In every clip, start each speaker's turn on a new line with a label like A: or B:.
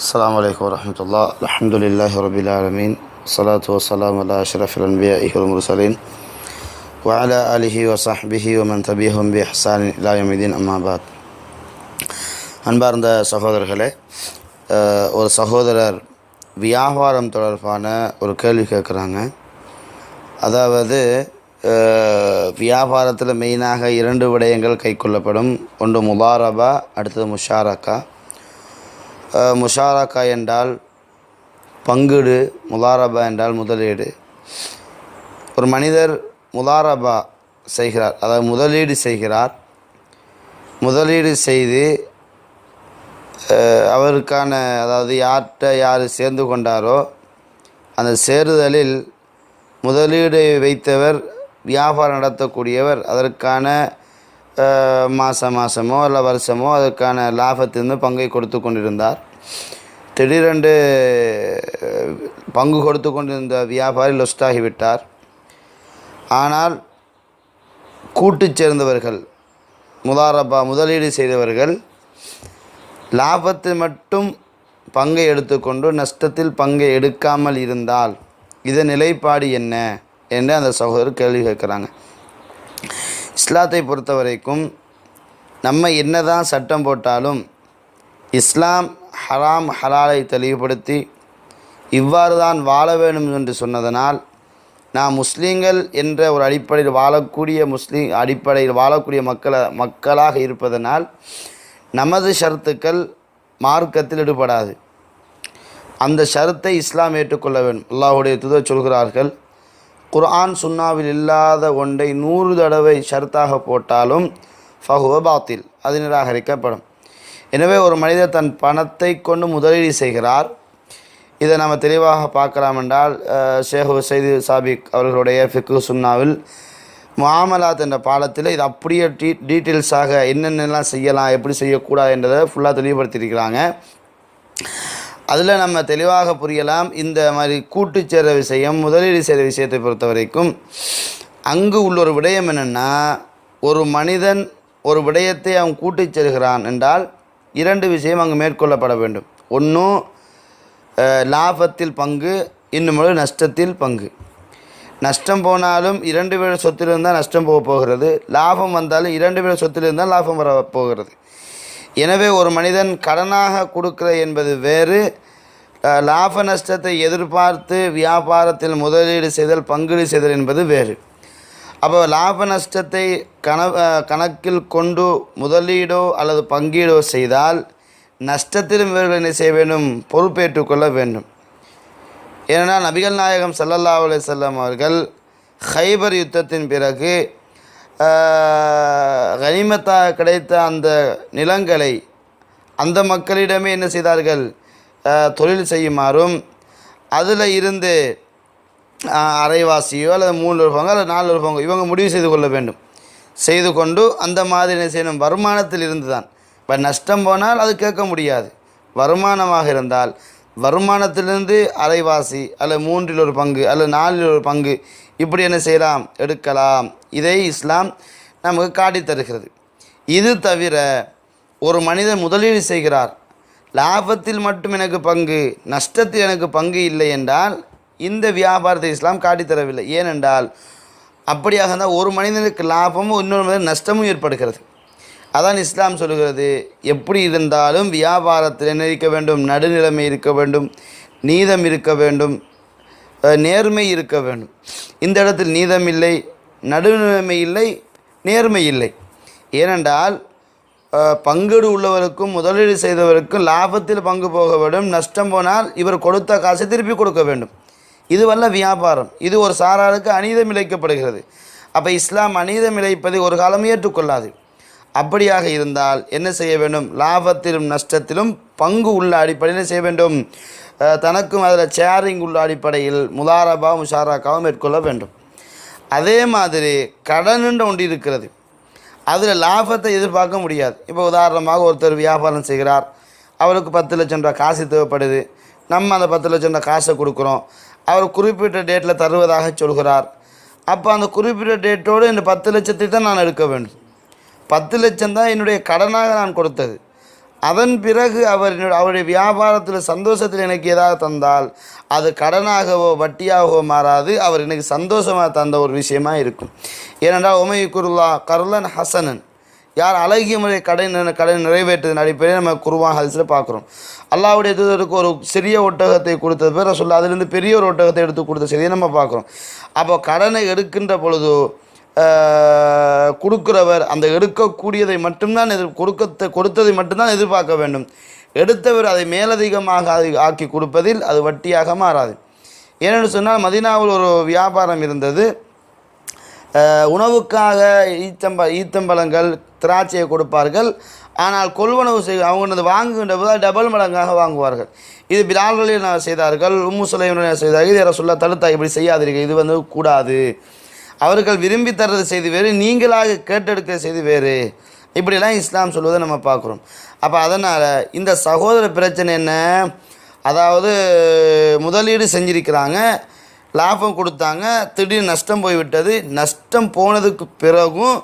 A: السلام عليكم ورحمة الله. الحمد لله رب العالمين. الصلاة والسلام على أشرف الأنبياء والمرسلين وعلى آله وصحبه ومن تبعهم بإحسان إلى يوم الدين. أما بعد. அன்பார்ந்த சகோதரர்களே, ஒரு சகோதரர் வியாபாரம் தொடர்பான ஒரு கேள்வி கேட்குறாங்க. அதாவது வியாபாரத்தில் மெயினாக 2 விடயங்கள் கைக்கொள்ளப்படும். ஒன்று முதாரபா, அடுத்தது முஷாரக்கா. முஷாரக்கா என்றால் பங்கீடு, முதாரபா என்றால் முதலீடு. ஒரு மனிதர் முதாரபா செய்கிறார், அதாவது முதலீடு செய்கிறார். முதலீடு செய்து அவருக்கான, அதாவது யார் சேர்ந்து கொண்டாரோ அந்த சேருதலில் முதலீடு வைத்தவர், வியாபாரம் நடத்தக்கூடியவர், அதற்கான மாதமோ இல்லை வருஷமோ அதற்கான லாபத்திலிருந்து பங்கை கொடுத்து கொண்டிருந்தார். திடீரென்று பங்கு கொடுத்து கொண்டிருந்த வியாபாரி லொஸ்டாகிவிட்டார். ஆனால் கூட்டு சேர்ந்தவர்கள், முதாரபா முதலீடு செய்தவர்கள் லாபத்தில் மட்டும் பங்கை எடுத்துக்கொண்டு நஷ்டத்தில் பங்கை எடுக்காமல் இருந்தால் இதன் நிலைப்பாடு என்ன என்று அந்த சகோதரர் கேள்வி கேட்குறாங்க. இஸ்லாத்தை பொறுத்த வரைக்கும் நம்ம என்னதான் சட்டம் போட்டாலும் இஸ்லாம் ஹராம் ஹலாலை தெளிவுபடுத்தி இவ்வாறு தான் வாழ வேண்டும் என்று சொன்னதனால் நாம் முஸ்லீம்கள் என்ற ஒரு அடிப்படையில் வாழக்கூடிய மக்களாக இருப்பதனால் நமது ஷரத்துக்கள் மார்க்கத்தில் ஈடுபடாது. அந்த ஷரத்தை இஸ்லாம் ஏற்றுக்கொள்ள வேண்டும். அல்லாஹ்வுடைய தூதர் சொல்கிறார்கள், குர்ஆன் சுன்னாவில் இல்லாத ஒன்றை 100 தடவை ஷர்த்தாக போட்டாலும் ஃபஹுவ பாத்தில், அது நிராகரிக்கப்படும். எனவே ஒரு மனிதர் தன் பணத்தை கொண்டு முதலீடு செய்கிறார். இதை நம்ம தெளிவாக பார்க்கலாம் என்றால் ஷேக் சைது சாபிக் அவர்களுடைய ஃபிக்ஹ் சுன்னாவில் முஆமலாத் என்ற பாடத்தில் இது அப்படியே டீட்டெயில்ஸாக என்னென்னலாம் செய்யலாம், எப்படி செய்யக்கூடாது என்றதை ஃபுல்லாக தெளிவுபடுத்தியிருக்கிறாங்க. அதில் நம்ம தெளிவாக புரியலாம். இந்த மாதிரி கூட்டு சேர விஷயம், முதலீடு செய்கிற விஷயத்தை பொறுத்த வரைக்கும் அங்கு உள்ள ஒரு விடயம் என்னென்னா, ஒரு மனிதன் ஒரு விடயத்தை அவன் கூட்டி செல்கிறான் என்றால் 2 விஷயம் அங்கு மேற்கொள்ளப்பட வேண்டும். ஒன்று லாபத்தில் பங்கு, இன்னும் நஷ்டத்தில் பங்கு. நஷ்டம் போனாலும் 2 பேர் சொத்திலிருந்தால் நஷ்டம் போகிறது, லாபம் வந்தாலும் 2 பேர் சொத்திலிருந்தால் லாபம் வர போகிறது. எனவே ஒரு மனிதன் கடனாக கொடுக்கிற என்பது வேறு, லாப நஷ்டத்தை எதிர்பார்த்து வியாபாரத்தில் முதலீடு செய்தல், பங்கீடு செய்தல் என்பது வேறு. அப்போ லாப நஷ்டத்தை கணக்கில் கொண்டு முதலீடோ அல்லது பங்கீடோ செய்தால் நஷ்டத்திலும் இவர்கள் என்ன செய்ய வேண்டும்? பொறுப்பேற்றுக்கொள்ள வேண்டும். ஏனென்றால் நபிகள் நாயகம் ஸல்லல்லாஹு அலைஹி வஸல்லம் அவர்கள் ஹைபர் யுத்தத்தின் பிறகு கனிமத்தாக கிடைத்த அந்த நிலங்களை அந்த மக்களிடமே என்ன செய்தார்கள்? தொழில் செய்யுமாறும் அதில் இருந்து அரைவாசியோ அல்லது 3 ரூபாங்க அல்லது 4 ரூபாங்க இவங்க முடிவு செய்து கொள்ள வேண்டும். செய்து கொண்டு அந்த மாதிரி என்ன செய்யணும்? வருமானத்தில் இருந்து தான். இப்போ நஷ்டம் போனால் அது கேட்க முடியாது. வருமானமாக இருந்தால் வருமானத்திலிருந்து அரைவாசி அல்லது 3 பங்கு அல்லது 4 பங்கு இப்படி என்ன செய்யலாம்? எடுக்கலாம். இதை இஸ்லாம் நமக்கு காட்டி தருகிறது. இது தவிர ஒரு மனிதன் முதலீடு செய்கிறார், லாபத்தில் மட்டும் எனக்கு பங்கு, நஷ்டத்தில் எனக்கு பங்கு இல்லை என்றால் இந்த வியாபாரத்தை இஸ்லாம் காட்டித்தரவில்லை. ஏனென்றால் அப்படியாக இருந்தால் ஒரு மனிதனுக்கு லாபமும் இன்னொரு மனிதன் நஷ்டமும் ஏற்படுகிறது. அதான் இஸ்லாம் சொல்கிறது, எப்படி இருந்தாலும் வியாபாரத்தில் என்ன இருக்க வேண்டும்? நடுநிலைமை இருக்க வேண்டும், நீதம் இருக்க வேண்டும், நேர்மை இருக்க வேண்டும். இந்த இடத்தில் நீதம் இல்லை, நடுநிலைமை இல்லை, நேர்மை இல்லை. ஏனென்றால் பங்கீடு உள்ளவருக்கும் முதலீடு செய்தவருக்கும் லாபத்தில் பங்கு போக வேண்டும், நஷ்டம் போனால் இவர் கொடுத்த காசை திருப்பி கொடுக்க வேண்டும். இது வல்ல வியாபாரம். இது ஒரு சாராருக்கு அநீதம் இழைக்கப்படுகிறது. அப்போ இஸ்லாம் அநீதம் இழைப்பதை ஒரு காலம் ஏற்றுக்கொள்ளாது. அப்படியாக இருந்தால் என்ன செய்ய வேண்டும்? லாபத்திலும் நஷ்டத்திலும் பங்கு உள்ள அடிப்படையில் செய்ய வேண்டும். தனக்கும் அதில் ஷேரிங் உள்ள அடிப்படையில் முதாரபா முஷாரக்காவும் மேற்கொள்ள வேண்டும். அதே மாதிரி கடன் என்ற ஒன்று இருக்கிறது, அதில் லாபத்தை எதிர்பார்க்க முடியாது. இப்போ உதாரணமாக ஒருத்தர் வியாபாரம் செய்கிறார், அவருக்கு 10 லட்சம் ரூபா காசு தேவைப்படுது. நம்ம அந்த 10 லட்சம் ரூபா காசை கொடுக்குறோம், அவர் குறிப்பிட்ட டேட்டில் தருவதாக சொல்கிறார். அப்போ அந்த குறிப்பிட்ட டேட்டோடு இந்த 10 லட்சத்தை தான் நான் எடுக்க வேண்டும். 10 லட்சம் தான் என்னுடைய கடனாக நான் கொடுத்தது. அதன் பிறகு அவருடைய வியாபாரத்தில் சந்தோஷத்தில் எனக்கு ஏதாவது தந்தால் அது கடனாகவோ வட்டியாகவோ மாறாது, அவர் எனக்கு சந்தோஷமாக தந்த ஒரு விஷயமா இருக்கும். ஏனென்றால் உமைக்குருல்லா கர்லன் ஹசனன், யார் அழகிய முறை கடை நிறைவேற்றதன் அடிப்படையில் நம்ம குர்ஆன் ஹதீஸில் பார்க்குறோம். அல்லாஹ்வுடைய தூதருக்கு ஒரு சிறிய ஒட்டகத்தை கொடுத்தது பேர் சொல்ல, அதிலிருந்து பெரிய ஒரு ஒட்டகத்தை எடுத்து கொடுத்த செய்தியை நம்ம பார்க்குறோம். அப்போ கடனை எடுக்கின்ற பொழுது கொடுக்கிறவர் அந்த எடுக்கக்கூடியதை மட்டும்தான் கொடுத்ததை மட்டும்தான் எதிர்பார்க்க வேண்டும். எடுத்தவர் அதை மேலதிகமாக ஆக்கி கொடுப்பதில் அது வட்டியாக மாறாது. ஏனென்று சொன்னால் மதீனாவில் ஒரு வியாபாரம் இருந்தது. உணவுக்காக ஈத்தம்பழங்கள் திராட்சையை கொடுப்பார்கள். ஆனால் கொள்வனவு அவங்க வாங்குகின்ற போது டபுள் மடங்காக வாங்குவார்கள். இது பிலால்களில் செய்தார்கள், உம்மு சுலைமின் செய்தார்கள். இது ரசூலுல்லாஹ் தடுத்தாங்க, இப்படி செய்யாதீர்கள், இது கூடாது. அவர்கள் விரும்பி தர்றது செய்தி வேறு, நீங்களாக கேட்டெடுக்கிற செய்தி வேறு, இப்படிலாம் இஸ்லாம் சொல்வதை நம்ம பார்க்குறோம். அப்போ அதனால் இந்த சகோதர பிரச்சனை என்ன, அதாவது முதலீடு செஞ்சிருக்கிறாங்க, லாபம் கொடுத்தாங்க, திடீர்னு நஷ்டம் போய்விட்டது. நஷ்டம் போனதுக்கு பிறகும்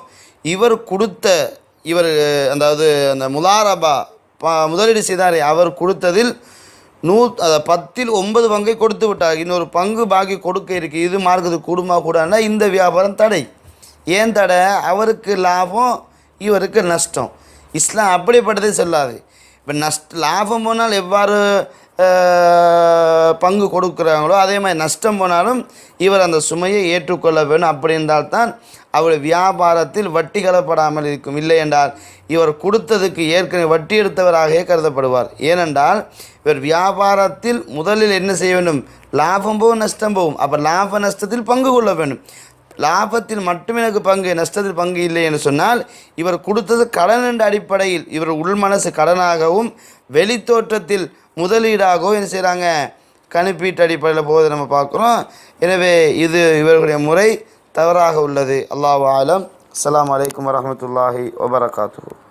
A: இவர் அதாவது அந்த முலாரபா முதலீடு செய்தாரே அவர் கொடுத்ததில் 10ல் 9 பங்கை கொடுத்து விட்டார். இன்னொரு பங்கு பாக்கி கொடுக்க இருக்குது. இது மார்க்கத்துக்கு கூடுமா கூடாதுன்னா இந்த வியாபாரம் தடை. ஏன் தடை? அவருக்கு லாபம், இவருக்கு நஷ்டம். இஸ்லாம் அப்படிப்பட்டதே சொல்லாது. இப்போ லாபம் போனால் எவ்வாறு பங்கு கொடுக்குறாங்களோ அதே மாதிரி நஷ்டம் போனாலும் இவர் அந்த சுமையை ஏற்றுக்கொள்ள வேண்டும். அப்படி என்றால்தான் அவருடைய வியாபாரத்தில் வட்டி கலப்படாமல் இருக்கும். இல்லை என்றால் இவர் கொடுத்ததுக்கு ஏற்கனவே வட்டி எடுத்தவராகவே கருதப்படுவார். ஏனென்றால் இவர் வியாபாரத்தில் முதலில் என்ன செய்ய வேண்டும், லாபம் போகும் நஷ்டம் போகும். அப்போ லாப நஷ்டத்தில் பங்கு கொள்ள வேண்டும். லாபத்தில் மட்டும் எனக்கு பங்கு, நஷ்டத்தில் பங்கு இல்லை என்று சொன்னால் இவர் கொடுத்தது கடன் என்ற அடிப்படையில் இவர் உள்மனசு கடனாகவும் வெளித்தோற்றத்தில் முதலீடாகவும் என்ன செய்கிறாங்க, கணிப்பீட்டு அடிப்படையில் போவதை நம்ம பார்க்குறோம். எனவே இது இவர்களுடைய முறை தவறாக உள்ளது. அல்லாஹு ஆலம். அஸ்ஸலாமு அலைக்கும் வரஹ்மத்துல்லாஹி வபரகாத்துஹு.